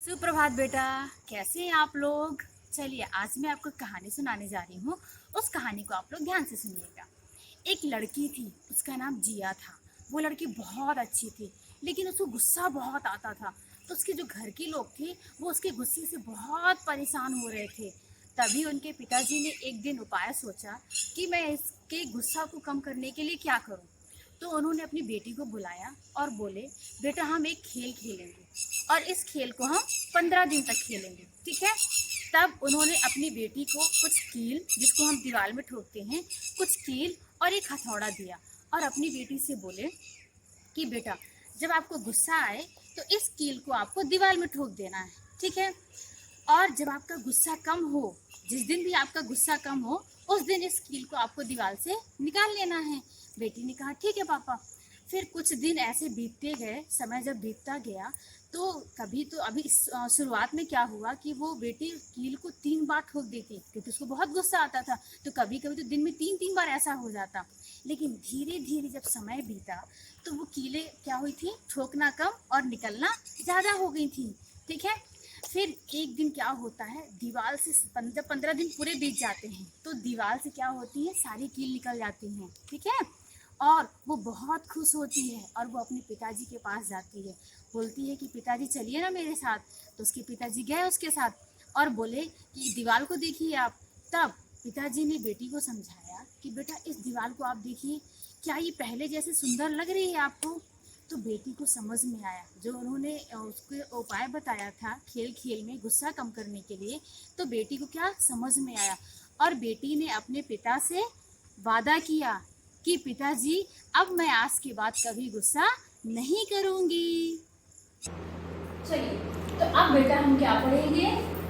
सुप्रभात बेटा। कैसे हैं आप लोग। चलिए आज मैं आपको कहानी सुनाने जा रही हूँ। उस कहानी को आप लोग ध्यान से सुनिएगा। एक लड़की थी, उसका नाम जिया था। वो लड़की बहुत अच्छी थी, लेकिन उसको गुस्सा बहुत आता था। तो उसके जो घर के लोग थे वो उसके गुस्से से बहुत परेशान हो रहे थे। तभी उनके पिताजी ने एक दिन उपाय सोचा कि मैं इसके गुस्सा को कम करने के लिए क्या करूँ। तो उन्होंने अपनी बेटी को बुलाया और बोले, बेटा हम एक खेल खेलेंगे और इस खेल को हम 15 दिन तक खेलेंगे, ठीक है। तब उन्होंने अपनी बेटी को कुछ कील, जिसको हम दीवार में ठोकते हैं, कुछ कील और एक हथौड़ा दिया और अपनी बेटी से बोले कि बेटा जब आपको गुस्सा आए तो इस कील को आपको दीवार में ठोक देना है, ठीक है। और जब आपका गुस्सा कम हो, जिस दिन भी आपका गुस्सा कम हो, उस दिन इस कील को आपको दीवार से निकाल लेना है। बेटी ने कहा ठीक है पापा। फिर कुछ दिन ऐसे बीतते गए। समय जब बीतता गया तो कभी तो अभी शुरुआत में क्या हुआ कि वो बेटी कील को 3 बार ठोक देती, क्योंकि उसको बहुत गुस्सा आता था। तो कभी कभी तो दिन में 3-3 बार ऐसा हो जाता। लेकिन धीरे धीरे जब समय बीता तो वो कीलें क्या हुई थी, ठोकना कम और निकलना ज़्यादा हो गई थी, ठीक है। फिर एक दिन क्या होता है, दीवार से जब 15 दिन पूरे बीत जाते हैं तो दीवार से क्या होती है, सारी कील निकल जाती हैं, ठीक है। और वो बहुत खुश होती है और वो अपने पिताजी के पास जाती है, बोलती है कि पिताजी चलिए ना मेरे साथ। तो उसके पिताजी गए उसके साथ और बोले कि दीवार को देखिए आप। तब पिताजी ने बेटी को समझाया कि बेटा इस दीवार को आप देखिए, क्या ये पहले जैसे सुंदर लग रही है आपको। तो बेटी को समझ में आया जो उन्होंने उसको उपाय बताया था खेल खेल में गुस्सा कम करने के लिए। तो बेटी को क्या समझ में आया और बेटी ने अपने पिता से वादा किया कि पिताजी अब मैं आज के बाद कभी गुस्सा नहीं करूंगी। चलिए तो अब बेटा हम क्या पढ़ेंगे,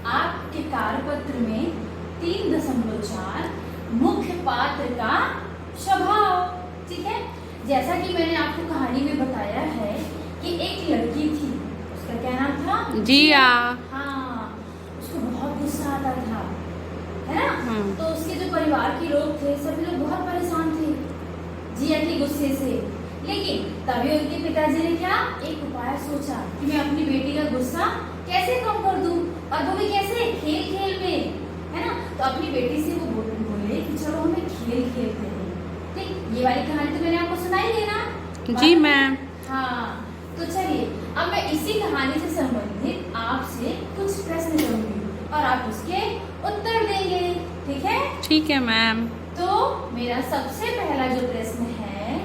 आपके कार्यपत्र में 3.4 मुख्य पात्र का स्वभाव, ठीक है। जैसा कि मैंने आपको कहानी में बताया है कि एक लड़की थी, उसका क्या नाम था, जिया। हाँ, उसको बहुत गुस्सा आता था, है ना। तो उसके जो परिवार के लोग थे सभी लोग बहुत परेशान थे जिया के गुस्से से। लेकिन तभी उनके पिताजी ने क्या एक उपाय सोचा कि मैं अपनी बेटी का गुस्सा कैसे कम कर दूं, और वो भी कैसे, खेल खेल में, है ना। तो अपनी बेटी से वो बोले कि चलो हमें खेल खेलते हैं, ठीक। ये वाली कहानी तो मैंने आपको सुनाई है ना। जी मैम। हाँ, तो चलिए अब मैं इसी कहानी से संबंधित आपसे कुछ प्रश्न करूंगी और आप उसके उत्तर देंगे, ठीक है। ठीक है मैम। तो मेरा सबसे पहला जो प्रश्न है,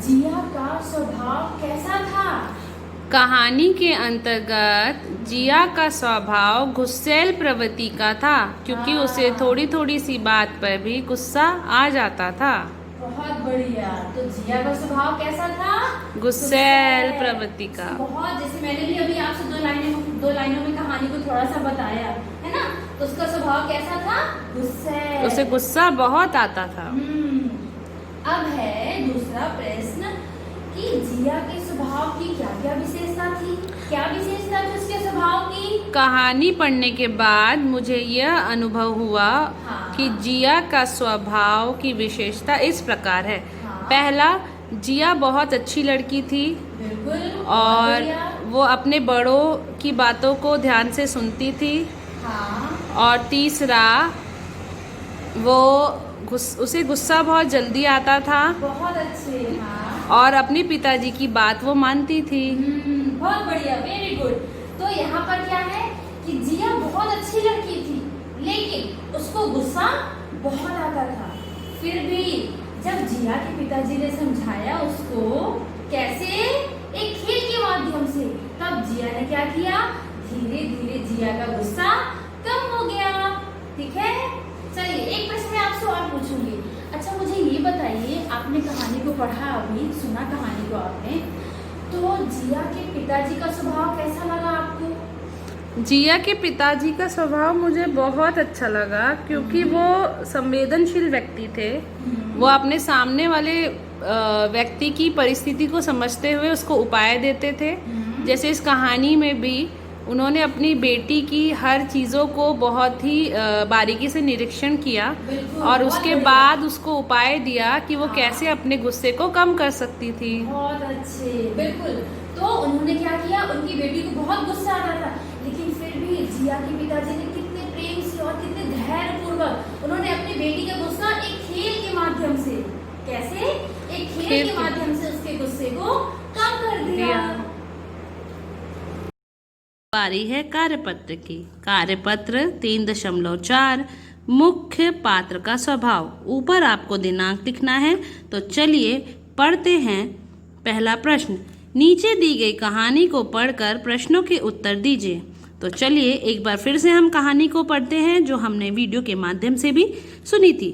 जिया का स्वभाव कैसा था। कहानी के अंतर्गत जिया का स्वभाव गुस्सैल प्रवृत्ति का था, क्योंकि उसे थोड़ी थोड़ी सी बात पर भी गुस्सा आ जाता था। बहुत बढ़िया। तो जिया का स्वभाव कैसा था, गुस्सैल प्रवृत्ति का। बहुत, जैसे मैंने भी अभी आपसे दो लाइनों में कहानी को थोड़ा सा बताया है ना। तो उसका स्वभाव कैसा था, गुस्सैल। उसे गुस्सा बहुत आता था। अब है दूसरा प्रश्न कि जिया के स्वभाव की क्या क्या विशेषता थी, क्या विशेषता थी उसके स्वभाव की। कहानी पढ़ने के बाद मुझे यह अनुभव हुआ कि जिया का स्वभाव की विशेषता इस प्रकार है। पहला, जिया बहुत अच्छी लड़की थी। बिल्कुल। और वो अपने बड़ों की बातों को ध्यान से सुनती थी। और तीसरा, वो उसे गुस्सा बहुत जल्दी आता था। बहुत अच्छे। और अपने पिताजी की बात वो मानती थी। बहुत बढ़िया, वेरी गुड। तो यहाँ पर क्या है कि जिया बहुत अच्छी लड़की थी, लेकिन उसको गुस्सा बहुत आता था। फिर भी जब जिया के पिताजी ने समझाया उसको कैसे, एक खेल के माध्यम से, तब जिया ने क्या किया, धीरे धीरे जिया का गुस्सा कम हो गया, ठीक है। चलिए एक प्रश्न मैं आपसे और पूछूंगी। अच्छा मुझे ये बताइए, आपने कहानी को पढ़ा, अभी सुना कहानी को आपने, तो जिया के पिताजी का स्वभाव कैसा लगा आपको। जिया के पिताजी का स्वभाव मुझे बहुत अच्छा लगा, क्योंकि वो संवेदनशील व्यक्ति थे। वो अपने सामने वाले व्यक्ति की परिस्थिति को समझते हुए उसको उपाय देते थे। जैसे इस कहानी में भी उन्होंने अपनी बेटी की हर चीज़ों को बहुत ही बारीकी से निरीक्षण किया और उसके बाद उसको उपाय दिया कि वो कैसे अपने गुस्से को कम कर सकती थी। बहुत अच्छे, बिल्कुल। तो उन्होंने क्या किया, उनकी बेटी को बहुत गुस्सा आ रहा था, लेकिन जिया के पिताजी ने कितने प्रेम से और कितने धैर्य पूर्वक उन्होंने अपनी बेटी का गुस्सा एक खेल के माध्यम से, कैसे, एक खेल के माध्यम से उसके गुस्से को कम कर दिया। बारी है कार्यपत्र की। कार्यपत्र 3.4 मुख्य पात्र का स्वभाव। ऊपर आपको दिनांक लिखना है, तो चलिए पढ़ते हैं। पहला प्रश्न, नीचे दी गई कहानी को पढ़कर प्रश्नों के उत्तर दीजिए। तो चलिए एक बार फिर से हम कहानी को पढ़ते हैं जो हमने वीडियो के माध्यम से भी सुनी थी।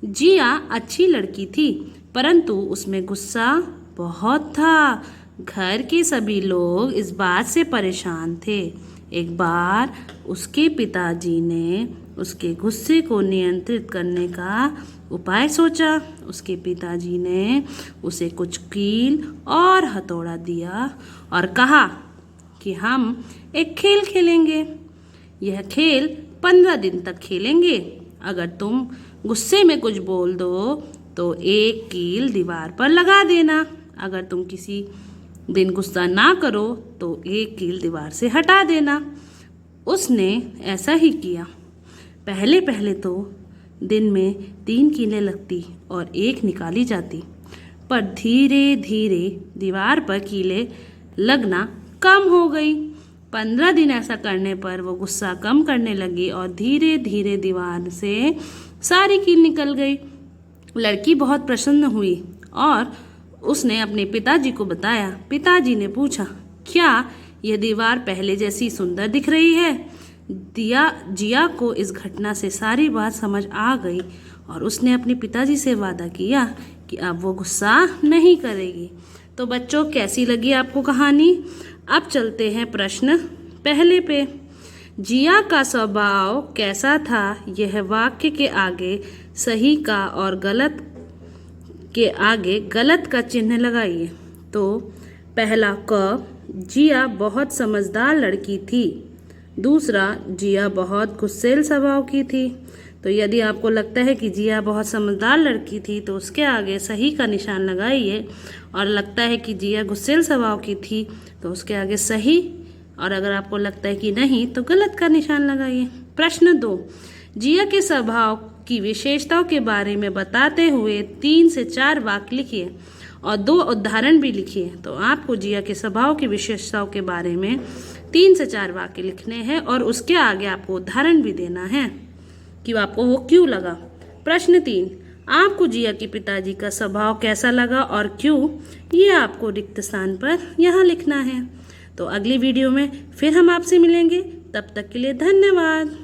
जिया अच्छी लड़की थी, परंतु उसमें गुस्सा बहुत था। घर के सभी लोग इस बात से परेशान थे। एक बार उसके पिताजी ने उसके गुस्से को नियंत्रित करने का उपाय सोचा। उसके पिताजी ने उसे कुछ कील और हथौड़ा दिया और कहा कि हम एक खेल खेलेंगे। यह खेल 15 दिन तक खेलेंगे। अगर तुम गुस्से में कुछ बोल दो तो एक कील दीवार पर लगा देना। अगर तुम किसी दिन गुस्सा ना करो तो एक कील दीवार से हटा देना। उसने ऐसा ही किया। पहले पहले तो दिन में 3 कीलें लगती और एक निकाली जाती, पर धीरे धीरे दीवार पर कीलें लगना कम हो गई। 15 दिन ऐसा करने पर वो गुस्सा कम करने लगी और धीरे धीरे दीवार से सारी कील निकल गई। लड़की बहुत प्रसन्न हुई और उसने अपने पिताजी को बताया। पिताजी ने पूछा, क्या यह दीवार पहले जैसी सुंदर दिख रही है? जिया को इस घटना से सारी बात समझ आ गई और उसने अपने पिताजी से वादा किया कि अब वो गुस्सा नहीं करेगी। तो बच्चों, कैसी लगी आपको कहानी? अब चलते हैं प्रश्न पहले पे। जिया का स्वभाव कैसा था? यह वाक्य के आगे सही का और गलत के आगे गलत का चिन्ह लगाइए। तो पहला क, जिया बहुत समझदार लड़की थी। दूसरा, जिया बहुत गुस्सैल स्वभाव की थी। तो यदि आपको लगता है कि जिया बहुत समझदार लड़की थी तो उसके आगे सही का निशान लगाइए, और लगता है कि जिया गुस्सैल स्वभाव की थी तो उसके आगे सही, और अगर आपको लगता है कि नहीं तो गलत का निशान लगाइए। प्रश्न 2, जिया के स्वभाव की विशेषताओं के बारे में बताते हुए 3 से 4 वाक्य लिखिए और 2 उदाहरण भी लिखिए। तो आपको जिया के स्वभाव की विशेषताओं के बारे में 3 से 4 वाक्य लिखने हैं और उसके आगे आपको उदाहरण भी देना है कि आपको वो क्यों लगा। प्रश्न 3, आपको जिया के पिताजी का स्वभाव कैसा लगा और क्यों? ये आपको रिक्त स्थान पर यहाँ लिखना है। तो अगली वीडियो में फिर हम आपसे मिलेंगे। तब तक के लिए धन्यवाद।